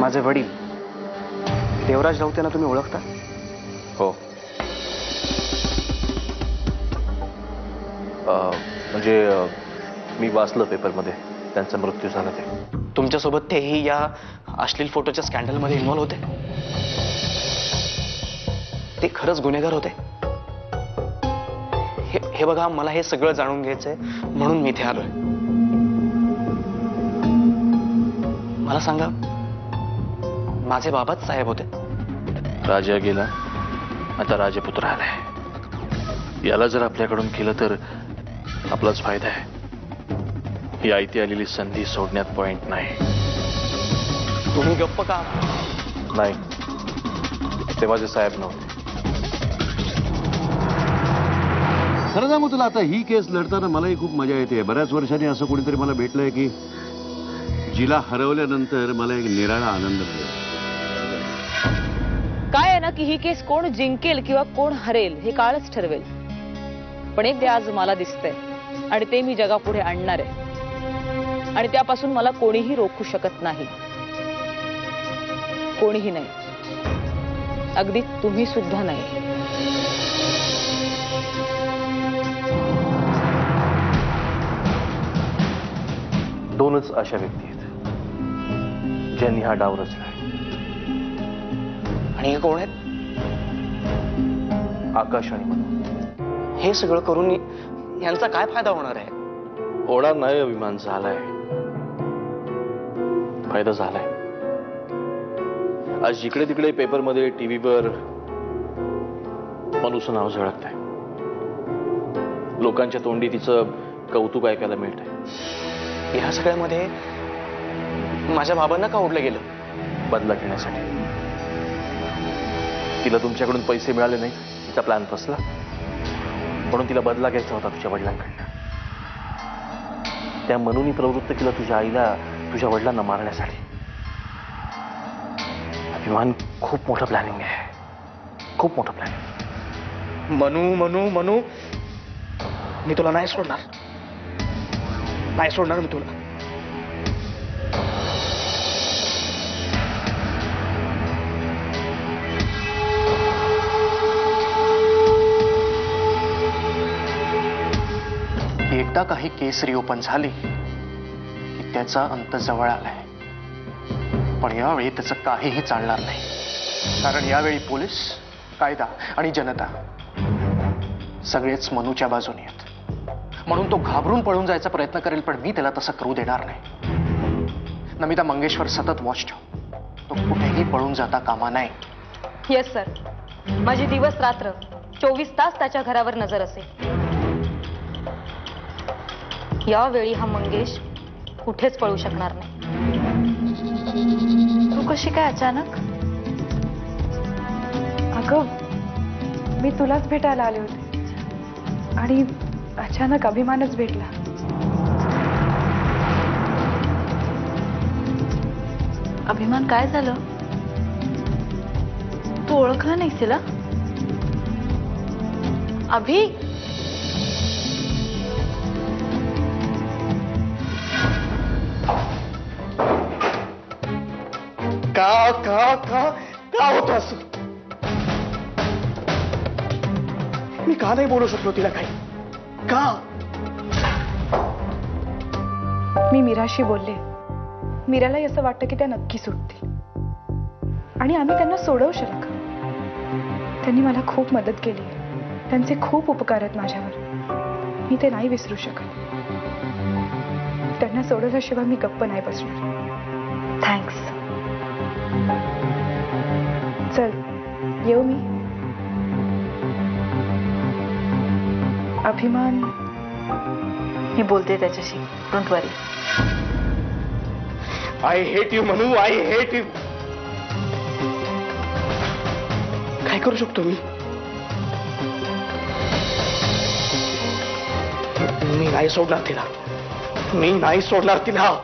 माझे वडील देवराज राऊतांना तुम्ही ओळखता? हो. म्हणजे मी वाचलं पेपरमध्ये त्यांचा मृत्यू झाला ते. तुमच्यासोबत तेही या अश्लील फोटोच्या स्कॅन्डलमध्ये इन्व्हॉल्व होते? ते खरंच गुन्हेगार होते? हे बघा, मला हे सगळं जाणून घ्यायचंय म्हणून मी इथे आलोय. मला सांगा, माझे बाबाच साहेब होते? राजा गेला, आता राजपुत्र आलाय. याला जर आपल्याकडून केलं तर आपलाच फायदा आहे. ही आयती आलेली संधी सोडण्यात पॉइंट नाही. तुम्ही गप्प का? नाही, ते माझे साहेब नव्हते. खरं सांगू तुला, आता ही केस लढताना मलाही खूप मजा येते. बऱ्याच वर्षांनी असं कोणीतरी मला भेटलंय की जिला हरवल्यानंतर मला एक निराळा आनंद मिळाला. काय आहे ना की ही केस कोण जिंकेल किंवा कोण हरेल हे काळच ठरवेल. पण एक ते आज मला दिसतंय आणि ते मी जगापुढे आणणार आहे आणि त्यापासून मला कोणीही रोखू शकत नाही. कोणीही नाही, अगदी तुम्ही सुद्धा नाही. दोनच अशा व्यक्ती आहेत ज्यांनी हा डाव रचलाय. आणि हे कोण आहेत? आकाश आणि मनू. हे सगळं करून यांचा काय फायदा होणार आहे? होणार नाही. अभिमान झालाय, फायदा झालाय. आज जिकडे तिकडे पेपरमध्ये, टीव्हीवर मनूचं नाव झळकतंय. लोकांच्या तोंडी तिचं कौतुक ऐकायला मिळतंय. या सगळ्यामध्ये माझ्या बाबांना का ओढलं गेलं? बदला घेण्यासाठी. तिला तुमच्याकडून पैसे मिळाले नाही, तिचा प्लॅन फसला, म्हणून तिला बदला घ्यायचा होता तुझ्या वडिलांकडनं. त्या मनूनी प्रवृत्त केलं तुझ्या आईला तुझ्या वडिलांना मारण्यासाठी. अभिमान, खूप मोठं प्लॅनिंग आहे, खूप मोठं प्लॅनिंग. मनू मनू मनू, मी तुला नाही सोडणार, नाही सोडणार मी तुला. एकदा काही केस रिओपन झाली की त्याचा अंत जवळ आलाय. पण यावेळी त्याचं काहीही चालणार नाही, कारण यावेळी पोलीस, कायदा आणि जनता सगळेच मनूच्या बाजूने आहेत. म्हणून तो घाबरून पळून जायचा प्रयत्न करेल, पण मी त्याला तसं करू देणार नाही. नमिता मंगेशवर सतत वॉच ठेव, तो कुठेही पळून जाता कामा नाही. येस सर, माझी दिवस रात्र 24 तास त्याच्या घरावर नजर असेल. यावेळी हा मंगेश कुठेच पळू शकणार नाही. तू कशी काय अचानक? अगं, मी तुलाच भेटायला आले होते आणि अचानक अभिमानच भेटला. अभिमान, काय झालं? तू ओळखलं नाहीस तिला? अभि, का का का का होतं असं? मी का नाही बोलू शकलो तिला काही? का? मी मीराशी बोलले. मीरालाही असं वाटतं की त्या नक्की सुटतील आणि आम्ही त्यांना सोडवू शकतो. त्यांनी मला खूप मदत केली आहे. त्यांचे खूप उपकार आहेत माझ्यावर. मी ते नाही विसरू शकत. त्यांना सोडवल्याशिवाय मी गप्प नाही बसणार. थँक्स. चल, येऊ मी? अभिमान, मी बोलते त्याच्याशी, don't worry. I hate you Manu, I hate you. काय करू शकतो मी? मी नाही सोडणार तिला, मी नाही सोडणार तिला.